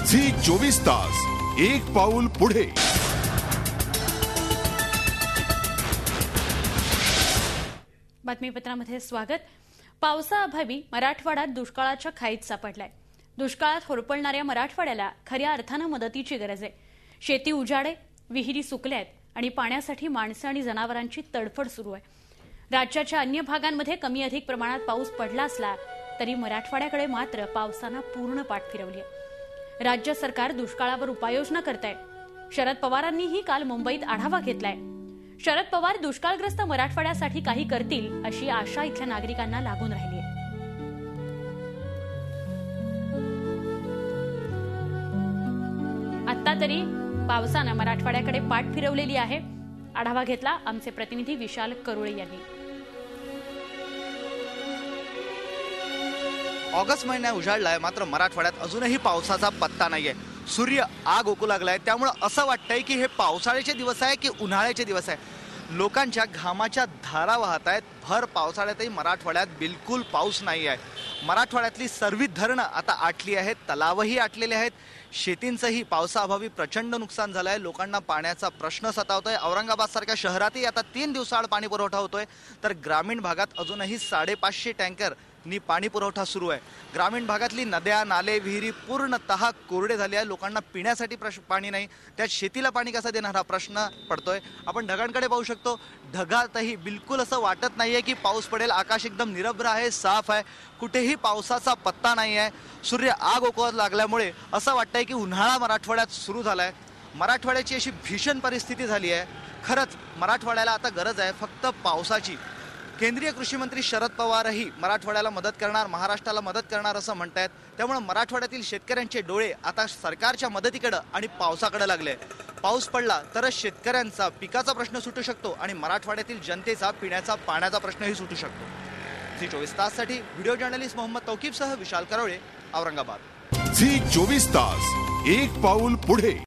Zee 24 तास एक पाऊल पुढे। बातमीपत्रामध्ये स्वागत। पावसाअभावी मराठवाडा दुष्काळाच्या खाईत सापडलाय। दुष्काळात होरपळणाऱ्या मराठवाड्याला खऱ्या अर्थानं मदतीची गरज आहे। शेती उजाडे, विहिरी सुकल्यात आणि पाण्यासाठी माणसं आणि जनावरांची तडफड सुरू आहे। राज्याच्या अन्य भागांमध्ये कमी अधिक प्रमाणात पाऊस पडला असला तरी मराठवाड्याकडे मात्र पावसानं पूर्ण पाठ फिरवली आहे। राज्य सरकार दुष्काळावर उपाययोजना करतंय। शरद पवारांनीही काल मुंबईत आढावा घेतलाय। शरद पवार दुष्काळग्रस्त मराठवाड्यासाठी काही करतील अशी आशा इथल्या नागरिकांना लागून राहिली आहे। आता तरी पावसानं मराठवाड्याकडे पाठ फिरवलेली आहे। आढावा घेतला आमचे प्रतिनिधी विशाल करोळे यांनी। ऑगस्ट महिना उजाडलाय, मात्र मराठवाड्यात अजूनही पावसाचा पत्ता नाहीये। सूर्य आग ओकू लागलाय, त्यामुळे असं वाटतंय की हे पावसाळ्याचे दिवस आहे की उन्हाळ्याचे दिवस आहे। लोकांच्या घामाच्या धारा वाहत आहेत। भर पावसाळ्यातही मराठवाड्यात बिलकुल पाऊस नाही आहे। मराठवाड्यातली सर्वच धरणं आता आटली आहेत, तलावही आटलेले आहेत। शेतींचंही पावसाअभावी प्रचंड नुकसान झालंय। लोकांना पाण्याचा प्रश्न सतावतोय। औरंगाबाद सारख्या शहरातही आता 3 दिवसाआड पाणी पुरवठा होतोय, तर ग्रामीण भागात अजूनही 550 टँकर नी पाणी पुरवठा सुरू आहे। ग्रामीण भागातली नद्या, नाले, विहिरी पूर्णतः कोरडे झाले आहे। लोकांना पिण्यासाठी पाणी नाही, त्यात शेतीला पाणी कसं देणार हा प्रश्न पडतोय। आपण ढगांकडे पाहू शकतो, ढगातही बिलकुल असं वाटत नाहीये की पाऊस पडेल। आकाश एकदम निरभ्र आहे, साफ आहे, कुठेही पावसाचा पत्ता नाही आहे। सूर्य आग ओकवत लागल्यामुळे असं वाटतंय की उन्हाळा मराठवाड्यात सुरू झालाय। मराठवाड्याची अशी भीषण परिस्थिती झाली आहे। खरंच मराठवाड्याला आता गरज आहे फक्त पावसाची। केंद्रीय कृषी मंत्री शरद पवारही मराठवाड्याला मदत करणार, महाराष्ट्राला मदत करणार असं म्हणतायत। त्यामुळे मराठवाड्यातील शेतकऱ्यांचे डोळे आता सरकारच्या मदतीकडे आणि पावसाकडे लागले। पाऊस पडला तरच शेतकऱ्यांचा पिकाचा प्रश्न सुटू शकतो आणि मराठवाड्यातील जनतेचा पिण्याचा पाण्याचा प्रश्नही सुटू शकतो। झी 24 ताससाठी व्हिडिओ जर्नलिस्ट मोहम्मद तौकीबसह विशाल करोळे, औरंगाबाद। झी 24 तास एक पाऊल पुढे।